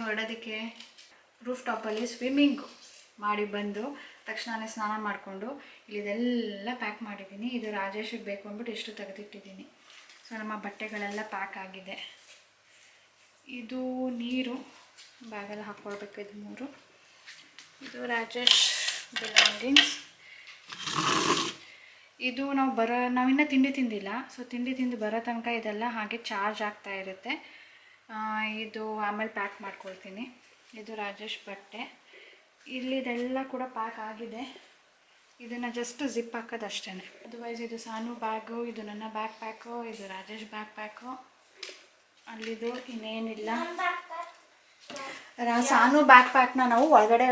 ಹೊರಡೋದಕ್ಕೆ roof ಟಾಪಲ್ಲಿ swimming ಮಾಡಿ ಬಂದು ತಕ್ಷಣವೇ ಸ್ನಾನ ಮಾಡಿಕೊಂಡು ಇಲ್ಲಿದೆಲ್ಲ ಪ್ಯಾಕ್ ಮಾಡಿದ್ದೀನಿ. ಇದು ರಾಜೇಶಿಗೆ ಬೇಕು ಅಂದ್ಬಿಟ್ಟು ಇಷ್ಟು ತೆಗೆದಿಟ್ಟಿದ್ದೀನಿ. ಸೊ ನಮ್ಮ ಬಟ್ಟೆಗಳೆಲ್ಲ ಪ್ಯಾಕ್ ಆಗಿದೆ. ಇದು ನೀರು ಬ್ಯಾಗೆಲ್ಲ ಹಾಕ್ಕೊಳ್ಬೇಕು. ಇದು 3. ಇದು ರಾಜೇಶ್ ಬಿಲಾಂಗಿಂಗ್ಸ್. ಇದು ನಾವಿನ್ನೂ ತಿಂಡಿ ತಿಂದಿಲ್ಲ. ಸೊ ತಿಂಡಿ ತಿಂದು ಬರೋ ತನಕ ಇದೆಲ್ಲ ಹಾಗೆ ಚಾರ್ಜ್ ಆಗ್ತಾ ಇರುತ್ತೆ. ಇದು ಆಮೇಲೆ ಪ್ಯಾಕ್ ಮಾಡ್ಕೊಳ್ತೀನಿ. ಇದು ರಾಜೇಶ್ ಬಟ್ಟೆ. ಇಲ್ಲಿದೆಲ್ಲ ಕೂಡ ಪ್ಯಾಕ್ ಆಗಿದೆ. ಇದನ್ನು ಜಸ್ಟ್ ಜಿಪ್ ಹಾಕೋದಷ್ಟೇ. ಅದರ್ವೈಸ್ ಇದು ಸಾನು ಬ್ಯಾಗು, ಇದು ನನ್ನ ಬ್ಯಾಕ್ ಪ್ಯಾಕು, ಇದು ರಾಜೇಶ್ ಬ್ಯಾಕ್ ಪ್ಯಾಕು. ಅಲ್ಲಿದು ಇನ್ನೇನಿಲ್ಲ. ಸಾನು ಬ್ಯಾಕ್ ಪ್ಯಾಕ್ನ ನಾವು ಒಳಗಡೆ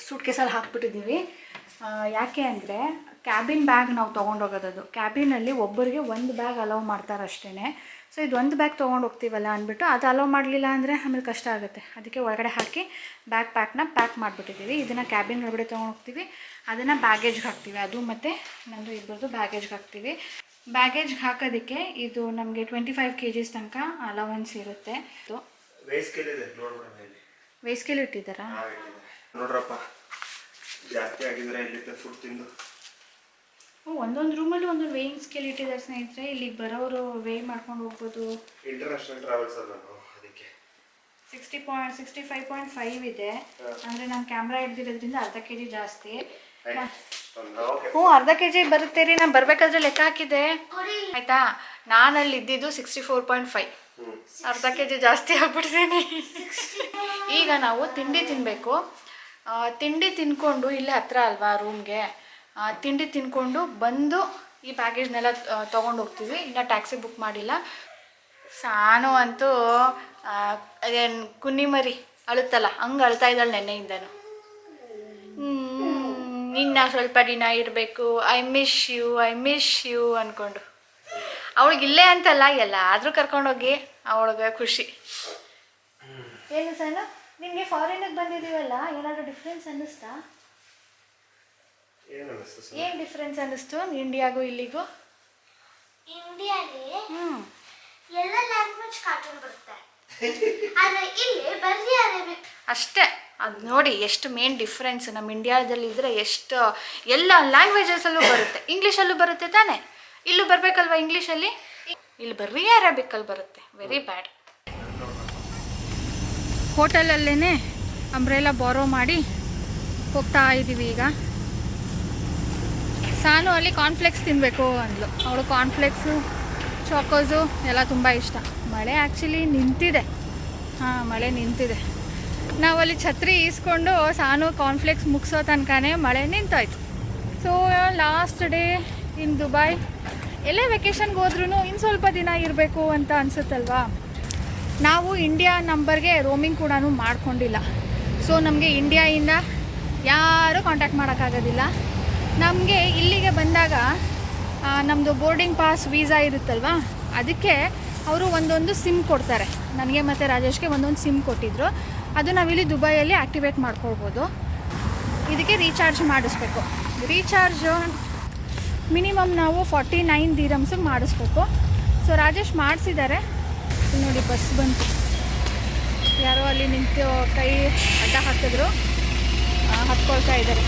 ಸೂಟ್ ಕೇಸಲ್ಲಿ ಹಾಕ್ಬಿಟ್ಟಿದ್ದೀವಿ. ಯಾಕೆ ಅಂದರೆ ಕ್ಯಾಬಿನ್ ಬ್ಯಾಗ್ ನಾವು ತೊಗೊಂಡೋಗೋದದು. ಕ್ಯಾಬಿನಲ್ಲಿ ಒಬ್ಬರಿಗೆ 1 ಬ್ಯಾಗ್ ಅಲೌ ಮಾಡ್ತಾರೆ ಅಷ್ಟೇ. ಸೊ ಇದು 1 ಬ್ಯಾಗ್ ತೊಗೊಂಡು ಹೋಗ್ತೀವಲ್ಲ ಅಂದ್ಬಿಟ್ಟು ಅದು ಅಲೌ ಮಾಡಲಿಲ್ಲ ಅಂದರೆ ಆಮೇಲೆ ಕಷ್ಟ ಆಗುತ್ತೆ. ಅದಕ್ಕೆ ಒಳಗಡೆ ಹಾಕಿ ಬ್ಯಾಕ್ ಪ್ಯಾಕ್ನ ಪ್ಯಾಕ್ ಮಾಡಿಬಿಟ್ಟಿದ್ದೀವಿ. ಇದನ್ನು ಕ್ಯಾಬಿನ್ ಒಳಗಡೆ ತೊಗೊಂಡು ಹೋಗ್ತೀವಿ. ಅದನ್ನು ಬ್ಯಾಗೇಜ್ಗೆ ಹಾಕ್ತೀವಿ. ಅದು ಮತ್ತು ನಂದು ಇಬ್ಬರದು ಬ್ಯಾಗೇಜ್ಗೆ ಹಾಕ್ತೀವಿ. ಬ್ಯಾಗೇಜ್ಗೆ ಹಾಕೋದಕ್ಕೆ ಇದು ನಮಗೆ 25 kgs ತನಕ ಅಲವೆನ್ಸ್ ಇರುತ್ತೆ. ವೇಸ್ಟ್ ಸ್ಕೇಲ್ ಇಟ್ಟಿದ್ದಾರಾ? ನೋಡ್ರಪ್ಪ, ಜಾಸ್ತಿ ಆಗಿದ್ರೆ ಇಲ್ಲಿ ಫುಡ್ ತಿಂದು ಒಂದೊಂದು ರೂಮಲ್ಲಿ ಒಂದೊಂದು ವೇಯಿಂಗ್ ಸ್ಕೇಲ್ ಇಟ್ಟಿದ್ದಾರೆ ಸ್ನೇಹಿತರೆ. ಇಲ್ಲಿಗೆ ಬರೋರು ವೇ ಮಾಡ್ಕೊಂಡು ಹೋಗ್ಬೋದು. ಇಂಟರ್ನ್ಯಾಷನಲ್ ಟ್ರಾವೆಲ್ಸ್ ಅಲ್ಲ, ಅದಕ್ಕೆ 65.5 ಇದೆ. ಅಂದರೆ ನಾನು ಕ್ಯಾಮ್ರಾ ಹಿಡ್ದಿರೋದ್ರಿಂದ ಅರ್ಧ kg ಜಾಸ್ತಿ. ಅರ್ಧ kg ಬರುತ್ತೆ ರೀ. ನಾನು ಬರಬೇಕಾದ್ರೆ ಲೆಕ್ಕ ಹಾಕಿದೆ ಆಯಿತಾ. ನಾನಲ್ಲಿ ಇದ್ದಿದ್ದು 64.5, ಅರ್ಧ kg ಜಾಸ್ತಿ ಆಗ್ಬಿಡ್ತೀನಿ. ಈಗ ನಾವು ತಿಂಡಿ ತಿನ್ನಬೇಕು. ತಿಂಡಿ ತಿನ್ಕೊಂಡು ಇಲ್ಲೇ ಹತ್ರ ಅಲ್ವಾ ರೂಮ್ಗೆ, ತಿಂಡಿ ತಿನ್ಕೊಂಡು ಬಂದು ಈ ಪ್ಯಾಕೇಜ್ನೆಲ್ಲ ತೊಗೊಂಡು ಹೋಗ್ತೀವಿ. ಇನ್ನು ಟ್ಯಾಕ್ಸಿ ಬುಕ್ ಮಾಡಿಲ್ಲ. ಸಾನು ಅಂತೂ ಅದೇನು ಕುನ್ನಿ ಮರಿ ಅಳುತ್ತಲ್ಲ ಹಂಗೆ ಅಳ್ತಾ ಇದ್ದಾಳೆ ನೆನ್ನೆಯಿಂದನು. ಇನ್ನು ಸ್ವಲ್ಪ ದಿನ ಇರಬೇಕು, ಐ ಮಿಸ್ ಯು ಅಂದ್ಕೊಂಡು. ಅವಳಿಗೆ ಇಲ್ಲೇ ಅಂತಲ್ಲ, ಎಲ್ಲಾದರೂ ಕರ್ಕೊಂಡೋಗಿ ಅವಳಿಗೆ ಖುಷಿ. ಏನು ಸಾನು, ನಿಮಗೆ ಫಾರಿನಿಗೆ ಬಂದಿದ್ದೀವಲ್ಲ, ಏನಾದರೂ ಡಿಫ್ರೆನ್ಸ್ ಅನ್ನಿಸ್ತಾ? ಏನು ಡಿಫ್ರೆನ್ಸ್ ಅನ್ನಿಸ್ತು ಇಂಡಿಯಾಗೂ ಇಲ್ಲಿಗೂ? ಇಂಡಿಯಾಲಿ ಎಲ್ಲ ಲ್ಯಾಂಗ್ವೇಜ್ ಕಾರ್ಟೂನ್ ಬರುತ್ತೆ, ಆದರೆ ಇಲ್ಲಿ ಬರೀ ಅರೇಬಿಕ್ ಅಷ್ಟೇ. ಅದು ನೋಡಿ ಎಷ್ಟು ಮೇನ್ ಡಿಫ್ರೆನ್ಸ್. ನಮ್ಮ ಇಂಡಿಯಾದಲ್ಲಿ ಇದ್ದರೆ ಎಷ್ಟು ಎಲ್ಲ ಲ್ಯಾಂಗ್ವೇಜಸಲ್ಲೂ ಬರುತ್ತೆ. ಇಂಗ್ಲೀಷಲ್ಲೂ ಬರುತ್ತೆ ತಾನೇ, ಇಲ್ಲೂ ಬರಬೇಕಲ್ವ ಇಂಗ್ಲೀಷಲ್ಲಿ. ಇಲ್ಲಿ ಬರೀ ಅರೇಬಿಕಲ್ಲಿ ಬರುತ್ತೆ. Very bad. ಹೋಟೆಲಲ್ಲೇ ಅಂಬ್ರೆಲಾ ಬಾರೋ ಮಾಡಿ ಹೋಗ್ತಾ ಇದ್ದೀವಿ ಈಗ. ಸಾನು ಅಲ್ಲಿ ಕಾರ್ನ್ಫ್ಲೆಕ್ಸ್ ತಿನ್ನಬೇಕು ಅಂದ್ಲು. ಅವಳು ಕಾರ್ನ್ಫ್ಲೆಕ್ಸು ಚಾಕೋಸು ಎಲ್ಲ ತುಂಬ ಇಷ್ಟ. ಮಳೆ ಆ್ಯಕ್ಚುಲಿ ನಿಂತಿದೆ. ಮಳೆ ನಿಂತಿದೆ. ನಾವಲ್ಲಿ ಛತ್ರಿ ಈಸ್ಕೊಂಡು ಸಾನು ಕಾರ್ನ್ಫ್ಲೆಕ್ಸ್ ಮುಗಿಸೋ ತನಕನೇ ಮಳೆ ನಿಂತಾಯ್ತು. So last day in Dubai. ಎಲ್ಲೇ ವೆಕೇಷನ್ಗೆ ಹೋದ್ರೂ ಇನ್ನು ಸ್ವಲ್ಪ ದಿನ ಇರಬೇಕು ಅಂತ ಅನಿಸುತ್ತಲ್ವಾ. ನಾವು ಇಂಡಿಯಾ ನಂಬರ್ಗೆ ರೋಮಿಂಗ್ ಕೂಡ ಮಾಡ್ಕೊಂಡಿಲ್ಲ. ಸೊ ನಮಗೆ ಇಂಡಿಯಾಯಿಂದ ಯಾರೂ ಕಾಂಟ್ಯಾಕ್ಟ್ ಮಾಡೋಕ್ಕಾಗೋದಿಲ್ಲ. ನಮಗೆ ಇಲ್ಲಿಗೆ ಬಂದಾಗ ನಮ್ಮದು ಬೋರ್ಡಿಂಗ್ ಪಾಸ್ ವೀಸಾ ಇರುತ್ತಲ್ವ, ಅದಕ್ಕೆ ಅವರು ಒಂದೊಂದು ಸಿಮ್ ಕೊಡ್ತಾರೆ. ನನಗೆ ಮತ್ತು ರಾಜೇಶ್ಗೆ ಒಂದೊಂದು ಸಿಮ್ ಕೊಟ್ಟಿದ್ದರು. ಅದು ನಾವಿಲ್ಲಿ ದುಬೈಯಲ್ಲಿ ಆ್ಯಕ್ಟಿವೇಟ್ ಮಾಡ್ಕೊಳ್ಬೋದು. ಇದಕ್ಕೆ ರೀಚಾರ್ಜ್ ಮಾಡಿಸ್ಬೇಕು. ರೀಚಾರ್ಜು ಮಿನಿಮಮ್ ನಾವು 49 dirhams ಮಾಡಿಸ್ಬೇಕು. ಸೊ ರಾಜೇಶ್ ಮಾಡಿಸಿದ್ದಾರೆ. ನೋಡಿ ಬಸ್ ಬಂತು. ಯಾರೋ ಅಲ್ಲಿ ನಿಂತು ಕೈ ಅಡ್ಡ ಹಾಕಿದ್ರು, ಹತ್ಕೊಳ್ತಾ ಇದ್ದಾರೆ.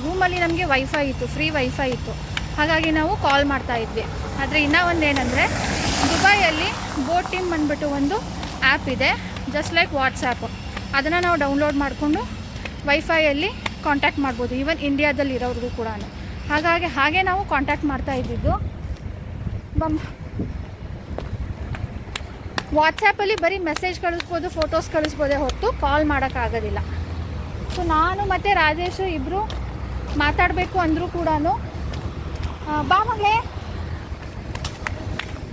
ರೂಮಲ್ಲಿ ನಮಗೆ ವೈಫೈ ಇತ್ತು, ಫ್ರೀ ವೈಫೈ ಇತ್ತು. ಹಾಗಾಗಿ ನಾವು ಕಾಲ್ ಮಾಡ್ತಾಯಿದ್ವಿ. ಆದರೆ ಇನ್ನೂ ಒಂದೇನೆಂದರೆ ದುಬೈಯಲ್ಲಿ ಬೋಟ್ ಟೀಮ್ ಬಂದುಬಿಟ್ಟು ಒಂದು ಆ್ಯಪ್ ಇದೆ, ಜಸ್ಟ್ ಲೈಕ್ ವಾಟ್ಸ್ಯಾಪ್. ಅದನ್ನು ನಾವು ಡೌನ್ಲೋಡ್ ಮಾಡಿಕೊಂಡು ವೈಫೈಯಲ್ಲಿ ಕಾಂಟ್ಯಾಕ್ಟ್ ಮಾಡ್ಬೋದು, ಈವನ್ ಇಂಡಿಯಾದಲ್ಲಿ ಇರೋರಿಗೂ ಕೂಡ. ಹಾಗೆ ನಾವು ಕಾಂಟ್ಯಾಕ್ಟ್ ಮಾಡ್ತಾ ಇದ್ದಿದ್ದು. ವಾಟ್ಸ್ಯಾಪಲ್ಲಿ ಬರೀ ಮೆಸೇಜ್ ಕಳಿಸ್ಬೋದು, ಫೋಟೋಸ್ ಕಳಿಸ್ಬೋದೇ ಹೊರತು ಕಾಲ್ ಮಾಡೋಕ್ಕಾಗೋದಿಲ್ಲ. ಸೊ ನಾನು ಮತ್ತು ರಾಜೇಶ್ ಇಬ್ಬರು ಮಾತಾಡಬೇಕು ಅಂದರೂ ಕೂಡ ಬಾ ಮಗಳೇ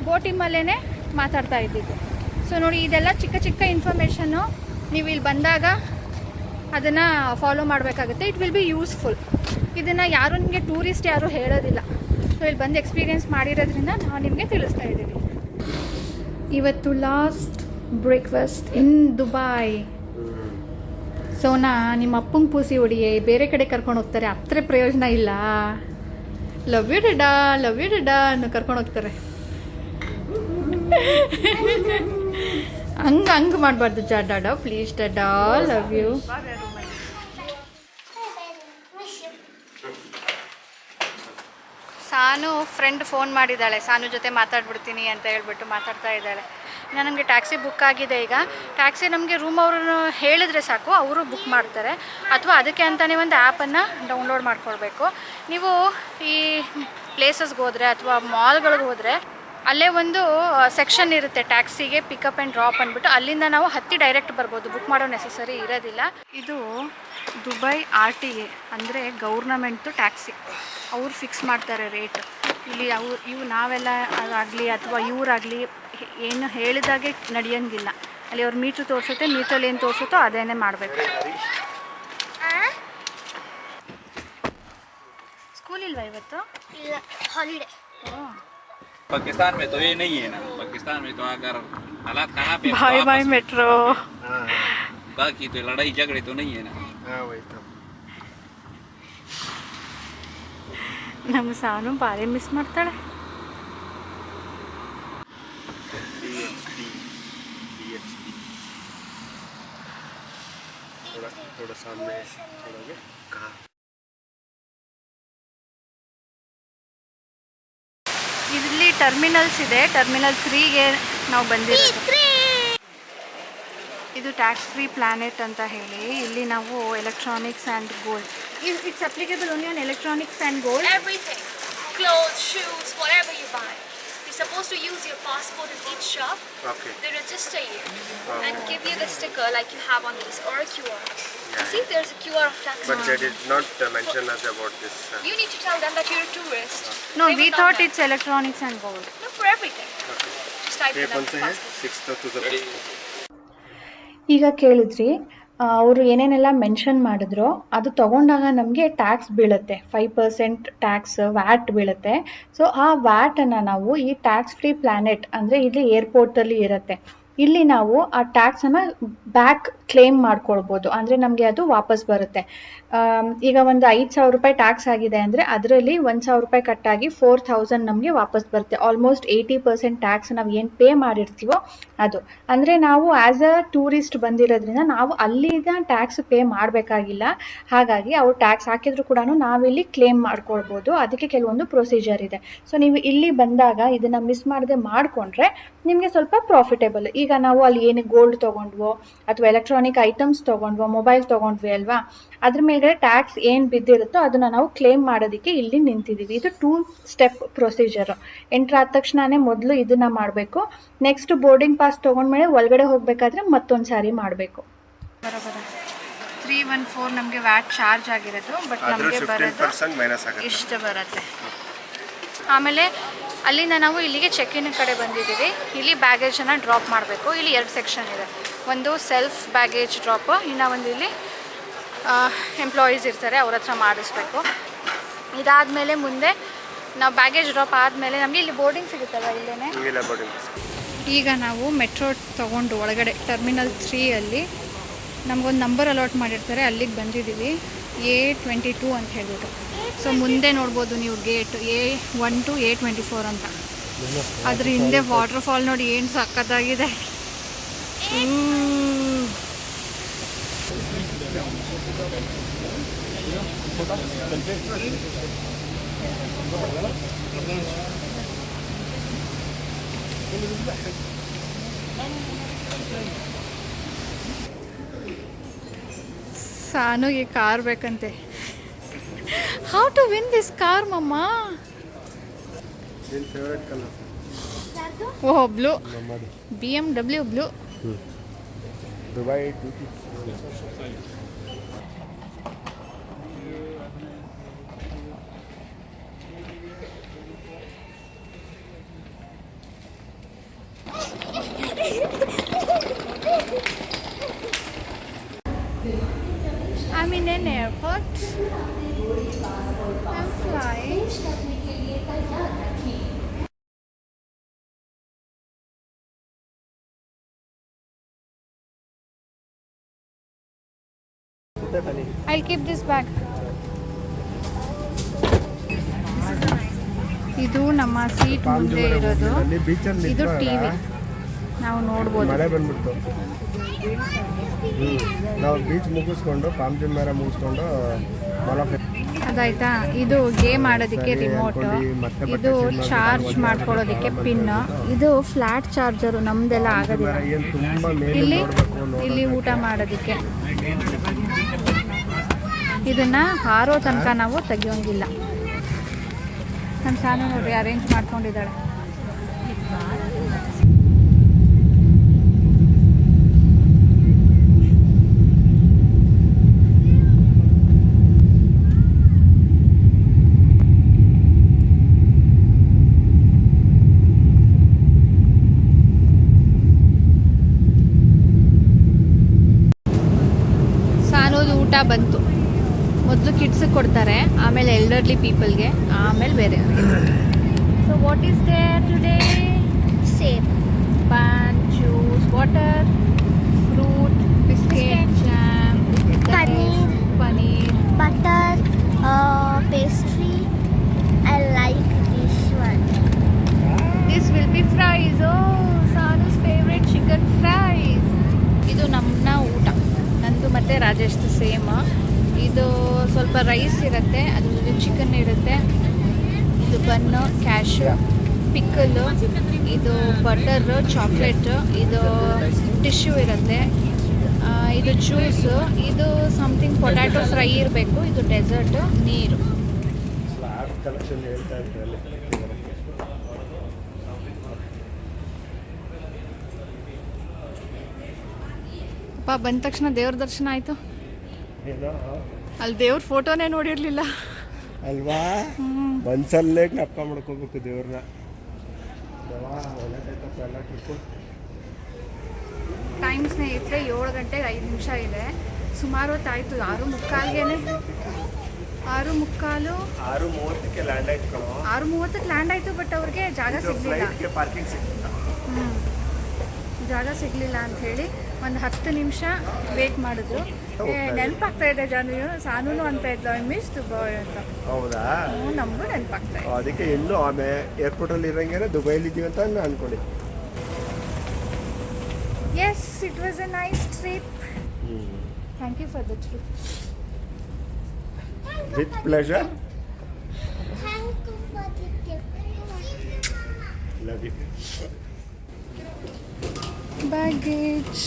ಬೋಟಿಮಲ್ಲೇ ಮಾತಾಡ್ತಾ ಇದ್ದಿದ್ದು. ಸೊ ನೋಡಿ, ಇದೆಲ್ಲ ಚಿಕ್ಕ ಚಿಕ್ಕ ಇನ್ಫಾರ್ಮೇಷನ್ನು ನೀವು ಇಲ್ಲಿ ಬಂದಾಗ ಅದನ್ನು ಫಾಲೋ ಮಾಡಬೇಕಾಗುತ್ತೆ. It will be useful. ಇದನ್ನು ಯಾರೂ ನಿಮಗೆ ಟೂರಿಸ್ಟ್ ಯಾರೂ ಹೇಳೋದಿಲ್ಲ. ಸೊ ಇಲ್ಲಿ ಬಂದು ಎಕ್ಸ್ಪೀರಿಯೆನ್ಸ್ ಮಾಡಿರೋದ್ರಿಂದ ನಾವು ನಿಮಗೆ ತಿಳಿಸ್ತಾ ಇದ್ದೀವಿ. ಇವತ್ತು last breakfast in Dubai. Sona, ನಿಮ್ಮ ಅಪ್ಪಂಗೆ ಪೂಸಿ ಹೊಡಿಯೇ, ಬೇರೆ ಕಡೆ ಕರ್ಕೊಂಡು ಹೋಗ್ತಾರೆ, ಹತ್ರ ಪ್ರಯೋಜನ ಇಲ್ಲ. ಲವ್ ಯು ಡಡಾ ಅನ್ನೋ ಕರ್ಕೊಂಡು ಹೋಗ್ತಾರೆ. ಹಂಗೆ ಮಾಡಬಾರ್ದು dada please dada love you. Sanu friend phone ಮಾಡಿದ್ದಾಳೆ, ಸಾನು ಜೊತೆ ಮಾತಾಡ್ಬಿಡ್ತೀನಿ ಅಂತ ಹೇಳ್ಬಿಟ್ಟು ಮಾತಾಡ್ತಾ ಇದ್ದಾಳೆ. ಇನ್ನು ನಮಗೆ ಟ್ಯಾಕ್ಸಿ ಬುಕ್ ಆಗಿದೆ. ಈಗ ಟ್ಯಾಕ್ಸಿ ನಮಗೆ ರೂಮ್ ಅವರು ಹೇಳಿದ್ರೆ ಸಾಕು, ಅವರು ಬುಕ್ ಮಾಡ್ತಾರೆ. ಅಥವಾ ಅದಕ್ಕೆ ಅಂತಲೇ ಒಂದು ಆ್ಯಪನ್ನು ಡೌನ್ಲೋಡ್ ಮಾಡ್ಕೊಳ್ಬೇಕು. ನೀವು ಈ ಪ್ಲೇಸಸ್ಗೆ ಹೋದರೆ ಅಥವಾ ಮಾಲ್ಗಳಿಗೆ ಹೋದರೆ ಅಲ್ಲೇ ಒಂದು ಸೆಕ್ಷನ್ ಇರುತ್ತೆ ಟ್ಯಾಕ್ಸಿಗೆ ಪಿಕಪ್ ಆ್ಯಂಡ್ ಡ್ರಾಪ್ ಅಂದ್ಬಿಟ್ಟು, ಅಲ್ಲಿಂದ ನಾವು ಹತ್ತಿ ಡೈರೆಕ್ಟ್ ಬರ್ಬೋದು, ಬುಕ್ ಮಾಡೋ ನೆಸಸರಿ ಇರೋದಿಲ್ಲ. ಇದು ದುಬೈ RTA ಅಂದರೆ ಗೌರ್ನಮೆಂಟು ಟ್ಯಾಕ್ಸಿ, ಅವ್ರು ಫಿಕ್ಸ್ ಮಾಡ್ತಾರೆ ರೇಟ್. ಇಲ್ಲಿ ಇವು ನಾವೆಲ್ಲ ಆಗಲಿ ಅಥವಾ ಇವರಾಗಲಿ ಏನು ಹೇಳಿದಾಗೆ ನಡೆಯೋಂಗಿಲ್ಲ. ಅಲ್ಲಿ ಅವ್ರು ಮೀಟ್ರ್ ತೋರಿಸುತ್ತೆ, ಮೀಟ್ರಲ್ಲಿ ಏನು ತೋರಿಸುತ್ತೋ ಅದೇನೇ ಮಾಡಬೇಕು. ಸ್ಕೂಲ್ ಇಲ್ವಾ ಇವತ್ತು? ಇಲ್ಲ, ಹಾಲಿಡೇ. पाकिस्तान में तो ये नहीं है ना, पाकिस्तान में तो अगर हालात कहाँ पे बाय बाय मेट्रो, बाकी तो लड़ाई झगड़े तो नहीं है ना. वही तो. ನಮ್ಮ ಸಾನು ಭಾರಿ ಮಿಸ್ ಮಾಡ್ತಾಳೆ. थोड़ा सामने चलोगे कहाँ? ಇಲ್ಲಿ ಟರ್ಮಿನಲ್ಸ್ ಇದೆ, ಟರ್ಮಿನಲ್ 3ಗೆ ನಾವು ಬಂದಿರೋದು. ಇದು ಟ್ಯಾಕ್ಸ್ ಫ್ರೀ ಪ್ಲಾನೆಟ್ ಅಂತ ಹೇಳಿ, ಇಲ್ಲಿ ನಾವು electronics and gold, it's applicable only on electronics and gold. Everything, clothes, shoes, whatever you buy. You're supposed to use your passport in each shop. Okay. They register you and give you the sticker like you have on these or a QR. See, there's a QR of tax. But they did not mention us about this. You need to tell them that you're a tourist. No They we will not that know. It's electronics and gold. No, for everything. Just type ये in कौन the से है? passport. 6th to the passport. ಈಗ ಕೇಳಿದ್ರಿ, ಅವರು ಏನೇನೆಲ್ಲ mention ಮಾಡಿದ್ರು ಅದು ತಗೊಂಡಾಗ ನಮಗೆ ಟ್ಯಾಕ್ಸ್ ಬೀಳುತ್ತೆ, 5% ಟ್ಯಾಕ್ಸ್ ವ್ಯಾಟ್ ಬೀಳುತ್ತೆ. ಸೊ ಆ ವ್ಯಾಟನ್ನು ನಾವು ಈ ಟ್ಯಾಕ್ಸ್ ಫ್ರೀ ಪ್ಲಾನೆಟ್ ಅಂದರೆ ಇಲ್ಲಿ ಏರ್ಪೋರ್ಟಲ್ಲಿ ಇರುತ್ತೆ, ಇಲ್ಲಿ ನಾವು ಆ ಟ್ಯಾಕ್ಸನ್ನು ಬ್ಯಾಕ್ ಕ್ಲೇಮ್ ಮಾಡ್ಕೊಳ್ಬೋದು. ಅಂದರೆ ನಮಗೆ ಅದು ವಾಪಸ್ ಬರುತ್ತೆ. ಈಗ ಒಂದು 5,000 ರೂಪಾಯಿ ಟ್ಯಾಕ್ಸ್ ಆಗಿದೆ ಅಂದರೆ ಅದರಲ್ಲಿ 1,000 ರೂಪಾಯಿ ಕಟ್ಟಾಗಿ 4,000 ನಮಗೆ ವಾಪಸ್ ಬರುತ್ತೆ. ಆಲ್ಮೋಸ್ಟ್ 80% ಟ್ಯಾಕ್ಸ್ ನಾವು ಏನು ಪೇ ಮಾಡಿರ್ತೀವೋ ಅದು. ಅಂದರೆ ನಾವು ಆ್ಯಸ್ ಅ ಟೂರಿಸ್ಟ್ ಬಂದಿರೋದ್ರಿಂದ ನಾವು ಅಲ್ಲಿನ ಟ್ಯಾಕ್ಸ್ ಪೇ ಮಾಡಬೇಕಾಗಿಲ್ಲ. ಹಾಗಾಗಿ ಅವ್ರು ಟ್ಯಾಕ್ಸ್ ಹಾಕಿದ್ರು ಕೂಡ ನಾವಿಲ್ಲಿ ಕ್ಲೇಮ್ ಮಾಡ್ಕೊಳ್ಬೋದು. ಅದಕ್ಕೆ ಕೆಲವೊಂದು ಪ್ರೊಸೀಜರ್ ಇದೆ. ಸೊ ನೀವು ಇಲ್ಲಿ ಬಂದಾಗ ಇದನ್ನು ಮಿಸ್ ಮಾಡದೆ ಮಾಡಿಕೊಂಡ್ರೆ ನಿಮಗೆ ಸ್ವಲ್ಪ ಪ್ರಾಫಿಟೇಬಲ್. ಈಗ ನಾವು ಅಲ್ಲಿ ಏನು ಗೋಲ್ಡ್ ತೊಗೊಂಡ್ವೋ ಅಥವಾ ಎಲೆಕ್ಟ್ರಾನಿಕ್ ಐಟಮ್ಸ್ ತೊಗೊಂಡ್ವೋ, ಮೊಬೈಲ್ ತೊಗೊಂಡ್ವಿ ಅಲ್ವಾ, ಅದ್ರ ಮೇಲೆ ಟ್ಯಾಕ್ಸ್ ಏನು ಬಿದ್ದಿರುತ್ತೋ ಅದನ್ನು ನಾವು ಕ್ಲೇಮ್ ಮಾಡೋದಕ್ಕೆ ಇಲ್ಲಿ ನಿಂತಿದ್ದೀವಿ. ಇದು 2 ಸ್ಟೆಪ್ ಪ್ರೊಸೀಜರು. ಎಂಟ್ರ್ ಆದ ತಕ್ಷಣವೇ ಮೊದಲು ಇದನ್ನು ಮಾಡಬೇಕು, ನೆಕ್ಸ್ಟ್ ಬೋರ್ಡಿಂಗ್ ಪಾಸ್ ತೊಗೊಂಡ್ಮೇಲೆ ಒಳಗಡೆ ಹೋಗಬೇಕಾದ್ರೆ ಮತ್ತೊಂದು ಸಾರಿ ಮಾಡಬೇಕು. ಬರೋಬರ 314 ನಮಗೆ ವ್ಯಾಟ್ ಚಾರ್ಜ್ ಆಗಿರೋದು, ಬಟ್ ನಮಗೆ ಬರೋದು ಇಷ್ಟು ಬರುತ್ತೆ. ಆಮೇಲೆ ಅಲ್ಲಿಂದ ನಾವು ಇಲ್ಲಿಗೆ ಚೆಕ್-ಇನ್ ಕಡೆ ಬಂದಿದ್ದೀವಿ. ಇಲ್ಲಿ ಬ್ಯಾಗೇಜನ್ನು ಡ್ರಾಪ್ ಮಾಡಬೇಕು. ಇಲ್ಲಿ 2 ಸೆಕ್ಷನ್ ಇದೆ, ಒಂದು ಸೆಲ್ಫ್ ಬ್ಯಾಗೇಜ್ ಡ್ರಾಪು, ಇನ್ನು ಒಂದು ಇಲ್ಲಿ ಎಂಪ್ಲಾಯೀಸ್ ಇರ್ತಾರೆ, ಅವ್ರ ಹತ್ರ ಮಾಡಿಸ್ಬೇಕು. ಇದಾದಮೇಲೆ ಮುಂದೆ ನಾವು ಬ್ಯಾಗೇಜ್ ಡ್ರಾಪ್ ಆದಮೇಲೆ ನಮಗೆ ಇಲ್ಲಿ ಬೋರ್ಡಿಂಗ್ ಸಿಗುತ್ತಲ್ಲ ಇಲ್ಲೇ. ಈಗ ನಾವು ಮೆಟ್ರೋ ತೊಗೊಂಡು ಒಳಗಡೆ ಟರ್ಮಿನಲ್ 3ಅಲ್ಲಿ ನಮಗೊಂದು ನಂಬರ್ ಅಲಾಟ್ ಮಾಡಿರ್ತಾರೆ, ಅಲ್ಲಿಗೆ ಬಂದಿದ್ದೀವಿ. A22 ಅಂತ ಹೇಳ್ಬಿಟ್ಟು. ಸೊ ಮುಂದೆ ನೋಡ್ಬೋದು ನೀವು ಗೇಟ್ A1 to A24 ಅಂತ. ಅದ್ರ ಹಿಂದೆ ವಾಟರ್ಫಾಲ್ ನೋಡಿ ಏನು ಸಖತ್ತಾಗಿದೆ. ಸಾನುಗೆ ಕಾರ್ ಬೇಕಂತೆ. How to win this car ಮಮ್ಮ? Favourite colour. Oh blue, BMW blue. Dubai I'm in an airport. I'm flying. I'll keep this bag. ಇದು ನಮ್ಮ ಸೀಟ್ ಮುಂದೆ ಇರೋದು. ಇದು ಟಿವಿ. ನಾವು ನೋಡ್ಬೋದು. ಮಳೆ ಬಂದ್ಬಿಡ್ತು. ನಾವು ಬೀಚ್ ಮುಗಿಸ್ಕೊಂಡು ಪಾಂಪ್ಜಿನ್ ಮೇಲೆ ಮುಗಿಸ್ಕೊಂಡು ಅದಾಯ್ತಾ. ಇದು ಗೇಮ್ ಆಡೋದಕ್ಕೆ ರಿಮೋಟ್, ಇದು ಚಾರ್ಜ್ ಮಾಡ್ಕೊಳ್ಳೋದಕ್ಕೆ ಪಿನ್, ಇದು ಫ್ಲಾಟ್ ಚಾರ್ಜರು, ನಮ್ದೆಲ್ಲ ಆಗೋದಿಲ್ಲ. ಇಲ್ಲಿ ಊಟ ಮಾಡೋದಕ್ಕೆ. ಇದನ್ನ ಹಾರೋ ತನಕ ನಾವು ತೆಗಿಯೋಂಗಿಲ್ಲ. ನಮ್ಮ ಸಾನು ನೋಡ್ರಿ ಅರೇಂಜ್ ಮಾಡ್ಕೊಂಡಿದ್ದಾಳೆ. ಊಟ ಬಂತು. ಮೊದಲು ಕಿಡ್ಸಿಗೆ ಕೊಡ್ತಾರೆ, ಆಮೇಲೆ ಎಲ್ಡರ್ಲಿ ಪೀಪಲ್ಗೆ, ಆಮೇಲೆ ಬೇರೆ. So what is there today? ಸೇಬ್, ಪಾನ್, juice, water, fruit, biscuit, jam, paneer, butter, pastry. I like this one. This will be fries. Oh, Sanu's favorite chicken fries. ಇದು ನಮ್ಮ ಊಟ, ನಂದು ಮತ್ತು ರಾಜೇಶ್ದು ಸೇಮ್. ಇದು ಸ್ವಲ್ಪ ರೈಸ್ ಇರುತ್ತೆ, ಅದ್ರ ಜೊತೆ ಚಿಕನ್ ಇರುತ್ತೆ. ಇದು ಬನ್ನು, ಕ್ಯಾಶು, ಪಿಕ್ಕಲು, ಇದು ಬಟರ್, ಚಾಕ್ಲೇಟ್, ಇದು ಟಿಶ್ಯೂ ಇರುತ್ತೆ, ಇದು ಜ್ಯೂಸು, ಇದು ಸಮಥಿಂಗ್ ಪೊಟ್ಯಾಟೊ ಫ್ರೈ ಇರಬೇಕು, ಇದು ಡೆಸರ್ಟ್, ನೀರು. ಅಪ್ಪ ಬಂದ ತಕ್ಷಣ ದೇವ್ರ ದರ್ಶನ ಆಯಿತು. ಅಲ್ಲಿ ದೇವ್ರ ಫೋಟೋನೇ ನೋಡಿರಲಿಲ್ಲ ಅಲ್ವಾ? ಮನ್ಸಲ್ಲೇ ಜ್ಞಾಪಕ ಮಾಡ್ಕೋಬೇಕು ದೇವ್ರನ್ನ. ಟೈಮ್ ಸ್ನೇಹಿತರೆ 7 ಗಂಟೆಗೆ 5 ನಿಮಿಷ ಇದೆ. ಸುಮಾರು ಹೊತ್ತಾಯಿತು. 6:45ಗೆ 6:30ಕ್ಕೆ ಲ್ಯಾಂಡ್ ಆಯ್ತು ಕಣೋ. 6:30ಕ್ಕೆ ಲ್ಯಾಂಡ್ ಆಯಿತು. ಬಟ್ ಅವ್ರಿಗೆ ಜಾಗ ಸಿಗಲಿಲ್ಲ, ಪಾರ್ಕಿಂಗ್ ಸಿಗ್ಲಿಲ್ಲ. ಜಾಗ ಸಿಗಲಿಲ್ಲ ಅಂತ ಹೇಳಿ ಒಂದು 10 ನಿಮಿಷ ವೇಟ್ ಮಾಡಿದ್ರು. ನೆನಪಾಗ್ತಾ ಇದೆ ಜಾನು, ಸಾನೂನು ಅಂತ ಇದ್ಲು, ಐ ಮಿಸ್ ದು ಬಾಯ್ ಅಂತ. ಹೌದಾ? ನಮಗೂ ನೆನಪಾಗ್ತಾ ಇದೆ. ಅದಕ್ಕೆ ಎಲ್ಲೂ ಆಮೇಲೆ ಏರ್ಪೋರ್ಟಲ್ಲಿ ಇರೋಂಗೆ ದುಬೈಲಿ ಇದ್ದೀವಿ ಅಂತ ನಾನು ಅನ್ಕೊಂಡಿದ್ದೆ. Yes, it was a nice trip. Thank you for the trip. With pleasure. Thank you for the tip. Love you. Baggage.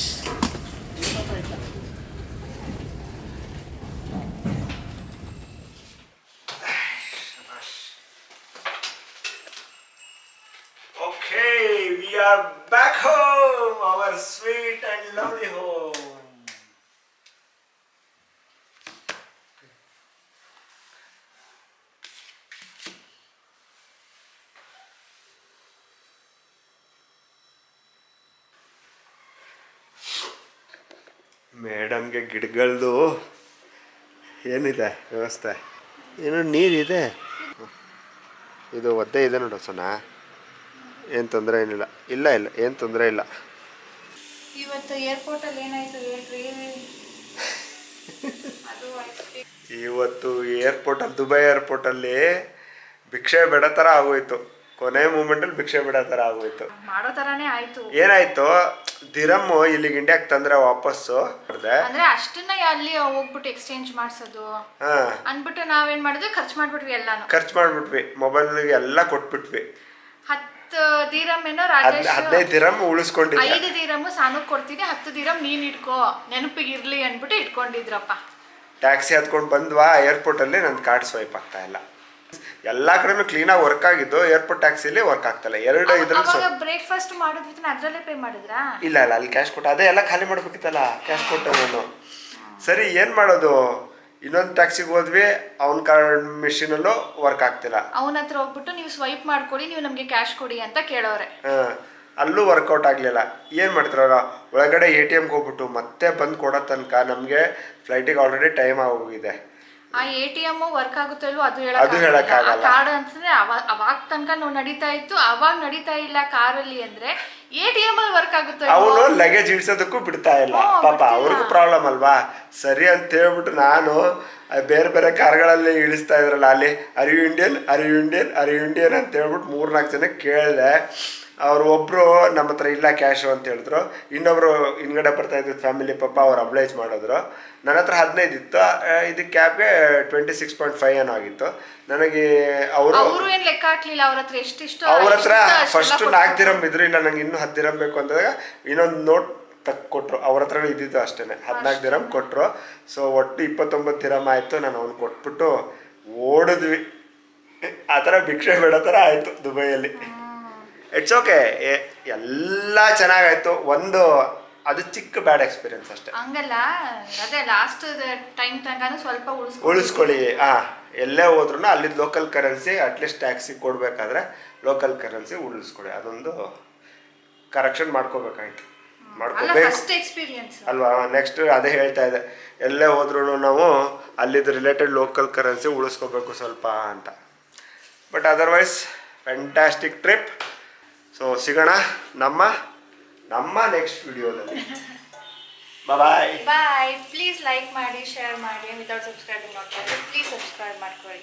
Okay, we are back home, our sweet and lovely home. ಮೇಡಮ್ಗೆ ಗಿಡಗಳದು ಏನಿದೆ ವ್ಯವಸ್ಥೆ? ಏನೋ ನೀರಿದೆ, ಇದು ಒದ್ದೆ ಇದೆ ನೋಡು ಸೊನ್ನ. ಏನು ತೊಂದರೆ ಏನಿಲ್ಲ. ಇಲ್ಲ ಏನು ತೊಂದರೆ ಇಲ್ಲ. ಇವತ್ತು ಏರ್ಪೋರ್ಟಲ್ಲಿ ಏನಾಯ್ತು ಹೇಳ್ರಿ? ಇವತ್ತು ಏರ್ಪೋರ್ಟಲ್ಲಿ, ದುಬೈ ಏರ್ಪೋರ್ಟಲ್ಲಿ ಭಿಕ್ಷೆ ಬೇಡ ಥರ ಆಗೋಯ್ತು. ಕೊನೆ ಮೂಮೆಂಟಲ್ಲಿ ಭಿಕ್ಷೆ ಬೇಡ ಥರ ಆಗೋಯ್ತು. ಮಾಡೋ ಥರನೇ ಆಯ್ತು. ಏನಾಯ್ತು, ದಿರಮ್ ಇಲ್ಲಿಗೆ ಇಂಡಿಯಾಕ್ಕೆ ತಂದ್ರೆ ವಾಪಸ್ಸು ಅಂದ್ರೆ ಅಷ್ಟನ್ನ ಅಲ್ಲಿ ಹೋಗ್ಬಿಟ್ಟು ಎಕ್ಸ್ಚೇಂಜ್ ಮಾಡ್ಸೋದು ಅಂದ್ಬಿಟ್ಟು ನಾವೇನ್ ಮಾಡಿದ್ವಿ, ಖರ್ಚು ಮಾಡ್ಬಿಟ್ವಿ. ಮೊಬೈಲ್ಗೆ ಎಲ್ಲ ಕೊಟ್ಬಿಟ್ವಿ. 10 ದಿರಮ್ ಏನೋ ರಾಜೇಶ್, 15 ದಿರಮ್ ಉಳಿಸ್ಕೊಂಡಿದ್ದೆ. 5 ದಿರಮ್ ಸಾನುಗ್ ಕೊಡ್ತೀನಿ, 10 ದಿರಮ್ ನೀನ್ ಇಟ್ಕೋ ನೆನಪಿಗಿರ್ಲಿ ಅನ್ಬಿಟ್ಟು ಇಟ್ಕೊಂಡಿದ್ರಪ್ಪ. ಟ್ಯಾಕ್ಸಿ ಹತ್ಕೊಂಡು ಬಂದ್ವಾ, ಏರ್ಪೋರ್ಟಲ್ಲಿ ನನ್ನ ಕಾರ್ಡ್ ಸ್ವೈಪ್ ಆಗ್ತಾ ಇಲ್ಲ. ಎಲ್ಲ ಕಡೆನೂ ಕ್ಲೀನಾಗಿ ವರ್ಕ್ ಆಗಿದ್ದು, ಏರ್ಪೋರ್ಟ್ ಟ್ಯಾಕ್ಸಿಲಿ ವರ್ಕ್ ಆಗ್ತಲ್ಲ. ಬ್ರೇಕ್ಫಾಸ್ಟ್ ಮಾಡಿದ್ವಿ, ಅದ್ರಲ್ಲೇ ಪೇ ಮಾಡಿದ್ರಾ? ಇಲ್ಲ ಅಲ್ಲಿ ಕ್ಯಾಶ್ ಕೊಟ್ಟು ಅದೇ ಎಲ್ಲ ಖಾಲಿ ಮಾಡ್ಬೇಕಿತ್ತಲ್ಲ, ಕ್ಯಾಶ್ ಕೊಟ್ಟೆ ನಾನು. ಸರಿ ಏನು ಮಾಡೋದು, ಇನ್ನೊಂದು ಟ್ಯಾಕ್ಸಿಗೆ ಹೋದ್ವಿ, ಅವನ ಕಾರ್ಡ್ ಮಿಷಿನಲ್ಲೂ ವರ್ಕ್ ಆಗ್ತಿಲ್ಲ. ಅವನ ಹತ್ರ ಹೋಗ್ಬಿಟ್ಟು ನೀವು ಸ್ವೈಪ್ ಮಾಡ್ಕೊಡಿ, ನೀವು ನಮಗೆ ಕ್ಯಾಶ್ ಕೊಡಿ ಅಂತ ಕೇಳೋರೆ. ಅಲ್ಲೂ ವರ್ಕೌಟ್ ಆಗಲಿಲ್ಲ. ಏನು ಮಾಡ್ತಾರ, ಒಳಗಡೆ ATMಗೆ ಹೋಗ್ಬಿಟ್ಟು ಮತ್ತೆ ಬಂದು ಕೊಡೋ ತನಕ ನಮಗೆ ಫ್ಲೈಟಿಗೆ ಆಲ್ರೆಡಿ ಟೈಮ್ ಆಗೋಗಿದೆ. ಆ ATM ವರ್ಕ್ ಆಗುತ್ತೋ ಇಲ್ವೋ ಅದು ಹೇಳಕ್ಕಾಗಲ್ಲ. ಕಾರ್ಡ್ ಅಂತಂದ್ರೆ ಅವಾಗ ತನಕ ನಾವು ನಡೀತಾ ಇತ್ತು, ಅವಾಗ ನಡೀತಾ ಇಲ್ಲ ಕಾರಲ್ಲಿ ಅಂದ್ರೆ ATM ಅಲ್ಲಿ ವರ್ಕ್ ಆಗುತ್ತೋ. ಅವನು ಲಗೇಜ್ ಇಳಿಸೋದಕ್ಕೂ ಬಿಡ್ತಾ ಇಲ್ಲ ಪಾಪ, ಅವ್ರಿಗೂ ಪ್ರಾಬ್ಲಮ್ ಅಲ್ವಾ. ಸರಿ ಅಂತ ಹೇಳ್ಬಿಟ್ಟು ನಾನು ಬೇರೆ ಬೇರೆ ಕಾರ್ಗಳಲ್ಲಿ ಇಳಿಸ್ತಾ ಇದ್ರಲ್ಲ, ಅಲ್ಲಿ ಅರಿ ಇಂಡಿಯನ್ ಅಂತ ಹೇಳ್ಬಿಟ್ಟು 3-4 ಜನಕ್ಕೆ ಕೇಳಿದೆ. ಅವ್ರು ಒಬ್ಬರು ನಮ್ಮ ಹತ್ರ ಇಲ್ಲ ಕ್ಯಾಶು ಅಂತ ಹೇಳಿದ್ರು, ಇನ್ನೊಬ್ರು ಹಿಂದ್ಗಡೆ ಬರ್ತಾ ಇದ್ದಿದ್ದು ಫ್ಯಾಮಿಲಿ ಪಾಪ ಅವ್ರು ಅಬ್ಲೈಜ್ ಮಾಡಿದ್ರು. ನನ್ನ ಹತ್ರ 15 ಇತ್ತು, ಇದು ಕ್ಯಾಬ್ಗೆ 26.5 ಏನೋ ಆಗಿತ್ತು. ನನಗೆ ಅವರು ಏನು ಲೆಕ್ಕ ಹಾಕ್ಲಿಲ್ಲ, ಅವ್ರ ಹತ್ರ ಎಷ್ಟಿಷ್ಟು ಅವ್ರ ಹತ್ರ ಫಸ್ಟ್ 4 ದಿರಮ್ ಇದ್ರು, ಇಲ್ಲ ನಂಗೆ ಇನ್ನೂ 10 ದಿರಮ್ ಬೇಕು ಅಂದಾಗ ಇನ್ನೊಂದು ನೋಟ್ ಕೊಟ್ಟರು. ಅವ್ರ ಹತ್ರ ಇದ್ದಿದ್ದು ಅಷ್ಟೇ 14 ದಿರಮ್ ಕೊಟ್ಟರು. ಸೊ ಒಟ್ಟು 29 ದಿರಮ್ ಆಯಿತು. ನಾನು ಅವ್ನು ಕೊಟ್ಬಿಟ್ಟು ಓಡಿದ್ವಿ. ಆ ಥರ ಭಿಕ್ಷೆ ಬೇಡ ಥರ ಆಯಿತು ದುಬೈಯಲ್ಲಿ. ಇಟ್ಸ್ ಓಕೆ, ಎಲ್ಲ ಚೆನ್ನಾಗಾಯ್ತು. ಒಂದು ಅದು ಚಿಕ್ಕ ಬ್ಯಾಡ್ ಎಕ್ಸ್ಪೀರಿಯನ್ಸ್ ಅಷ್ಟೇ. ಹಂಗಲ್ಲ, ಅದೇ ಲಾಸ್ಟ್ ಟೈಮ್ ತನಕ ಸ್ವಲ್ಪ ಉಳಿಸ್ಕೊಳ್ಳಿ. ಎಲ್ಲೇ ಹೋದ್ರೂ ಅಲ್ಲಿದ್ದು ಲೋಕಲ್ ಕರೆನ್ಸಿ ಅಟ್ಲೀಸ್ಟ್ ಟ್ಯಾಕ್ಸಿ ಕೊಡಬೇಕಾದ್ರೆ ಲೋಕಲ್ ಕರೆನ್ಸಿ ಉಳಿಸ್ಕೊಳ್ಳಿ. ಅದೊಂದು ಕರೆಕ್ಷನ್ ಮಾಡ್ಕೋಬೇಕಾಯ್ತು, ಮಾಡ್ಕೋಬೇಕು ಅಲ್ವಾ. ನೆಕ್ಸ್ಟ್ ಅದೇ ಹೇಳ್ತಾ ಇದೆ, ಎಲ್ಲೇ ಹೋದ್ರೂ ನಾವು ಅಲ್ಲಿದ್ದು ರಿಲೇಟೆಡ್ ಲೋಕಲ್ ಕರೆನ್ಸಿ ಉಳಿಸ್ಕೋಬೇಕು ಸ್ವಲ್ಪ ಅಂತ. But otherwise fantastic trip. So ಸಿಗೋಣ ನಮ್ಮ ನೆಕ್ಸ್ಟ್ ವಿಡಿಯೋದಲ್ಲಿ. ಬಾಯ್. ಪ್ಲೀಸ್ ಲೈಕ್ ಮಾಡಿ, ಶೇರ್ ಮಾಡಿ. ವಿತೌಟ್ ಸಬ್ಸ್ಕ್ರೈಬಿಂಗ್ ನೋಡ್ತಾ ಇದ್ರೆ ಪ್ಲೀಸ್ ಸಬ್ಸ್ಕ್ರೈಬ್ ಮಾಡ್ಕೊಳ್ಳಿ.